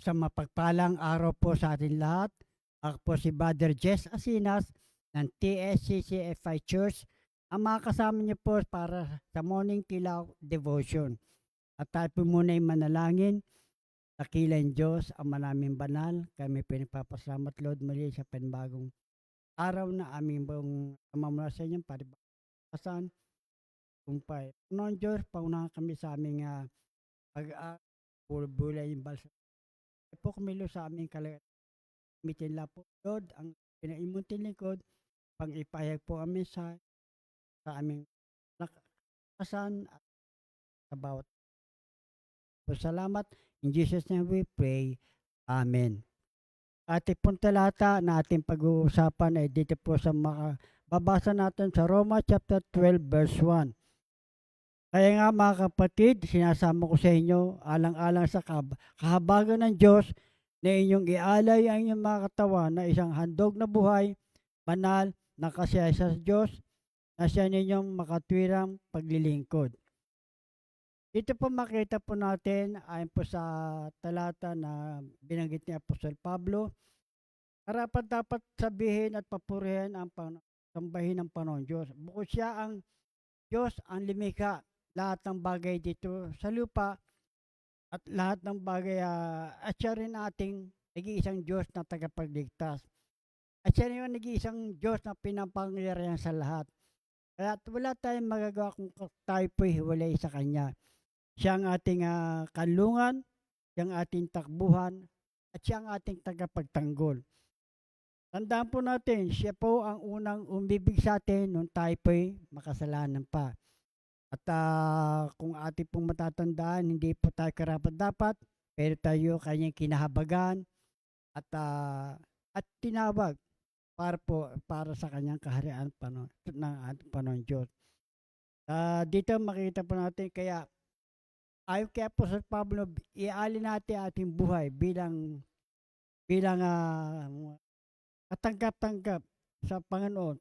Sa mapagpalang araw po sa atin lahat. Ako po si Brother Jess Asinas ng TSCCFI Church. Ang mga kasama niyo po para sa Morning Tilaw Devotion. At tayo po muna ay manalangin. Dakilang Diyos, ang manaming banal. Kami pinagpapasalamat, Lord, muli sa panibagong araw na aming buong mamula sa inyong paribasan. Kumpay. Noon Diyos, paunahan kami sa aming pag-bulay yung balsa. Po kumilo sa aming kalagayan. Gamitin lang po, Lord, ang pinaimuntin likod, pang ipahayag po kami sa aming nakasan at sa bawat po. Salamat. In Jesus' name we pray. Amen. Ating pong talata na ating pag-uusapan ay dito po sa babasa natin sa Roma chapter 12 verse 1. Kaya nga mga kapatid, sinasama ko sa inyo, alang-alang sa kahabagan ng Diyos, na inyong ialay ang inyong mga katawan na isang handog na buhay, banal, nakasaya sa Diyos, na siya ninyong makatwirang paglilingkod. Dito po makita po natin, ayon po sa talata na binanggit ni Apostol Pablo, karapat dapat sabihin at papurihin ang sambahin ng Panginoon Diyos. Bukod siya ang Diyos, ang limikha, lahat ng bagay dito sa lupa, at lahat ng bagay at siya rin ating nag-iisang Diyos na tagapagligtas. At siya rin yung nag-iisang Diyos na pinapangyarihan sa lahat. Kaya wala tayong magagawa kung tayo po'y hiwalay sa Kanya. Siya ang ating kanlungan, siya ang ating takbuhan, at siya ang ating tagapagtanggol. Tandaan po natin, siya po ang unang umibig sa atin nung tayo po'y makasalanan pa. At kung ating pong matatandaan, hindi po tayo karapat-dapat, pero tayo kanyang kinahabagan at tinawag para sa kanyang kaharian ng ating Panginoon Diyos. Dito makita po natin, kaya ayon kay Apostol Pablo, ialin natin ating buhay bilang katanggap-tanggap sa Panginoon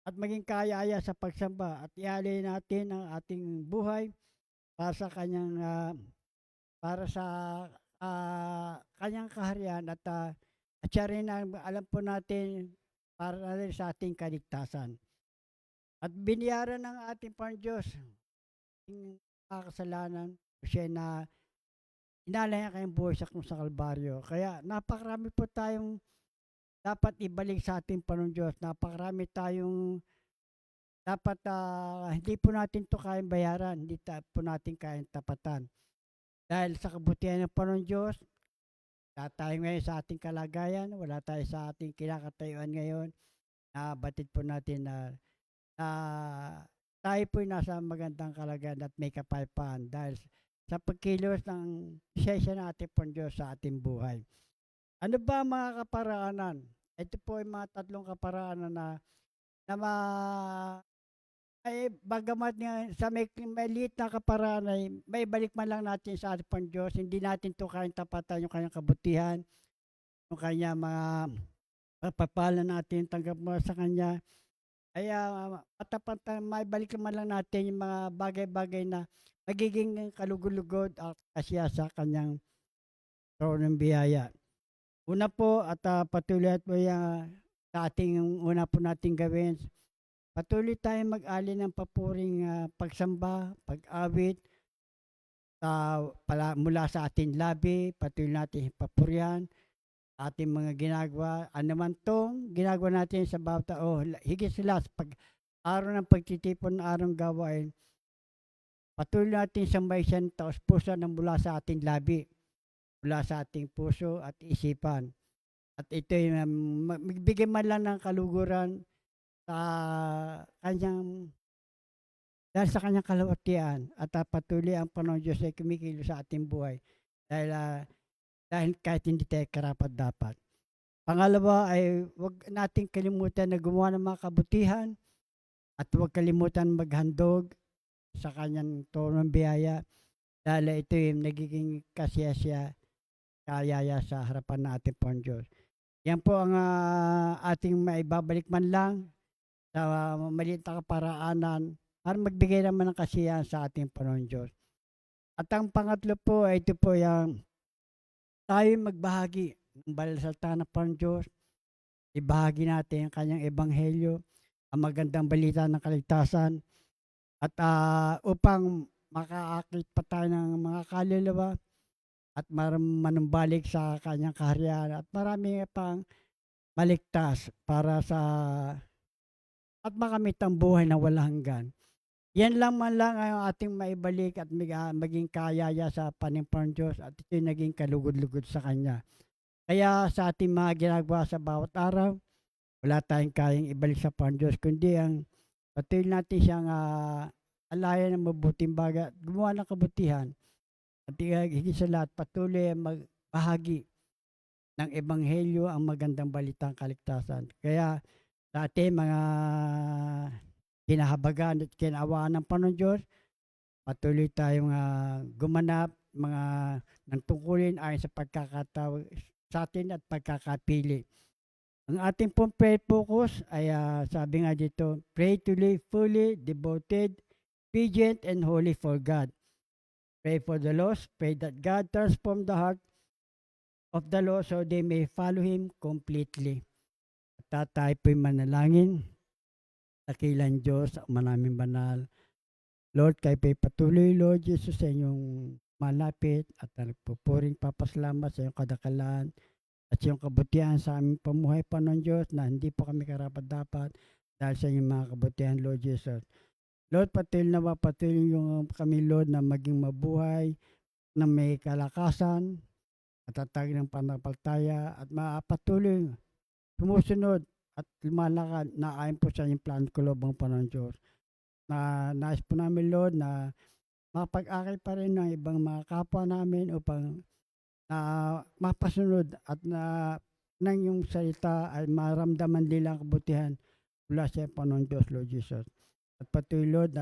at maging kaya-aya sa pagsamba at ialay natin ang ating buhay para sa kanyang kanyang kaharian at siya rin ang alam po natin para rin sa ating kaligtasan. At biniyaran ng ating Panginoon Diyos ang kasalanan, siya na inalay ang kanyang buhay sa Kalbaryo. Kaya napakarami po tayong dapat ibalik sa ating Panginoon Diyos. Napakarami tayong dapat hindi po natin to kayang bayaran, hindi po natin kayang tapatan. Dahil sa kabutihan ng Panginoon Diyos, wala tayo ngayon sa ating kalagayan, wala tayo sa ating kinakatayuan ngayon. Batid po natin na tayo po nasa magandang kalagayan at may kapayapaan dahil sa pagkilos ng siyensya ng ating Panginoon Diyos sa ating buhay. Ano ba mga kaparaanan? Ito po ay mga tatlong kaparaanan ay bagamat nga sa may maliit na kaparaan ay may balik man lang natin sa ating Panginoon Diyos. Hindi natin ito kayang tapatan yung kanyang kabutihan, yung kanyang mga pagpapala natin, tanggap mo sa kanya. Kaya may balik man lang natin yung mga bagay-bagay na magiging kalugod-lugod at kasya sa kanyang trono ng biyaya. Una po at patuloy at sa ating una po nating gawin, patuloy tayong mag-alin ng papuring pagsamba, pag-awit mula sa ating labi, patuloy natin papurihan ating mga ginagawa. Ano man tong ginagawa natin sa bawat tao, higit sila sa araw ng pagtitipon ng araw gawain, patuloy natin sambay siya ng taos puso na mula sa ating labi, mula sa ating puso at isipan. At ito ay magbigay man lang ng kaluguran sa kanyang dahil sa kanyang kalawatian at patuloy ang Panginoon Diyos ay kumikilos sa ating buhay dahil kahit hindi tayo karapat-dapat. Pangalawa ay huwag nating kalimutan na gumawa ng mga kabutihan at huwag kalimutan maghandog sa kanyang trono ng biyaya dahil ito yung nagiging kasiyasya, kayaya sa harapan ng ating Panginoon Diyos. Yan po ang ating maibabalik man lang sa maliit na kaparaanan para magbigay naman ng kasiyahan sa ating Panginoon Diyos. At ang pangatlo po ay ito po yung tayo magbahagi ng banal na salita ng Panginoon Diyos, ibahagi natin ang kanyang ebanghelyo, ang magandang balita ng kaligtasan, at upang makaakit pa tayo ng mga kaluluwa at manumbalik sa kanyang kaharian at marami pang maligtas para sa at makamit ang buhay na walang hanggan. Yan lang man lang ang ating maibalik at maging kayaya sa Panginoon Diyos at ito'y naging kalugod-lugod sa Kanya. Kaya sa ating mga ginagawa sa bawat araw, wala tayong kayang ibalik sa Panginoon Diyos, kundi ang patuloy natin siyang alayan ng mabuting bagay at gumawa ng kabutihan. At higit sa lahat, patuloy ang magbahagi ng Ebanghelyo, ang magandang balitang kaligtasan. Kaya sa ating mga kinahabagan at kinawaan ng Panginoon Diyos, patuloy tayong gumanap mga ng tungkulin ayon sa pagkakatawag sa atin at pagkakapili. Ang ating pong prayer focus ay sabi nga dito, pray to live fully, devoted, obedient, and holy for God. Pray for the lost, pray that God transform the heart of the lost so they may follow Him completely. At tayo po'y manalangin. Dakilang Diyos, ang manaming banal. Lord, kayo po'y patuloy, Lord Jesus, sa inyong malapit at nagpupuring papasalamat sa iyong kadakalan at sa iyong kabutihan sa aming pamuhay, Panginoon Diyos, na hindi po kami karapat-dapat dahil sa inyong mga kabutihan, Lord Jesus. Lord, patuloy yung kami, Lord, na maging mabuhay, na may kalakasan, at tatag ng pananampalataya, at patuloy sumusunod at lumalakad na ayon po sa inyong plan ko, Lord, Panginoon Diyos. Na nais po namin, Lord, na mapag-akay pa rin ng ibang mga kapwa namin upang na mapasunod at na nang yung salita ay maramdaman nila ang kabutihan mula sa Panginoon Diyos, Lord Jesus. At patuloy, Lord,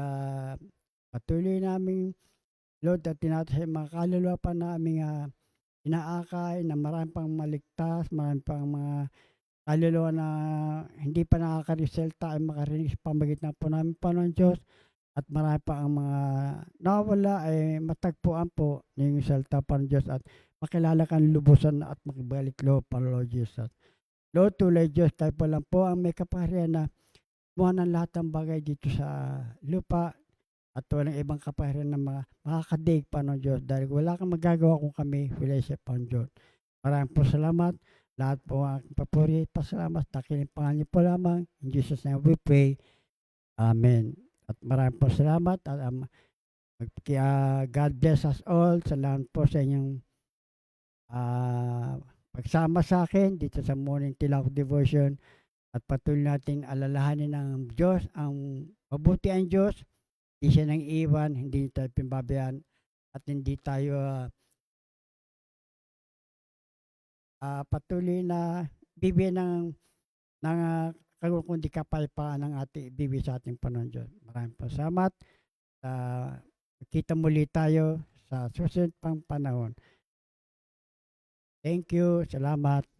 patuloy namin, Lord, at tinatasa yung mga kaluluwa pa namin inaakay na marami pang maligtas, marami pang mga kaluluwa na hindi pa nakakariselta ay makarinig sa pamagitan po namin, Panginoon Diyos. At marami pa ang mga nawala ay matagpuan po ng salita, Panginoon Diyos, at makilala kang lubusan at makibalik loob, Panginoon Jesus. Lord, tulay Diyos, tayo po lang po ang may kapaharian na buwan ng lahat ng bagay dito sa lupa at walang ibang kapaharian na makakadig, Panginoon Diyos, dahil wala kang magagawa kung kami wala sa Panginoon Diyos. Maraming po salamat. Lahat po ang papuri at pasalamat. Dakiling pangalan niyo po lamang. In Jesus' name we pray. Amen. At maraming po salamat. At God bless us all. Salamat po sa inyong pagsama sa akin dito sa Morning Tilak Devotion. At patuloy nating alalahanin ng Diyos, ang mabuti ang Diyos. Hindi siya nang iwan, hindi tayo pimbabayaan, at hindi tayo patuloy na bibigyan ng kundi kapayapaan ng ating ibibigay sa ating Panginoon Diyos. Maraming salamat. Kita muli tayo sa susunod pang panahon. Thank you. Salamat.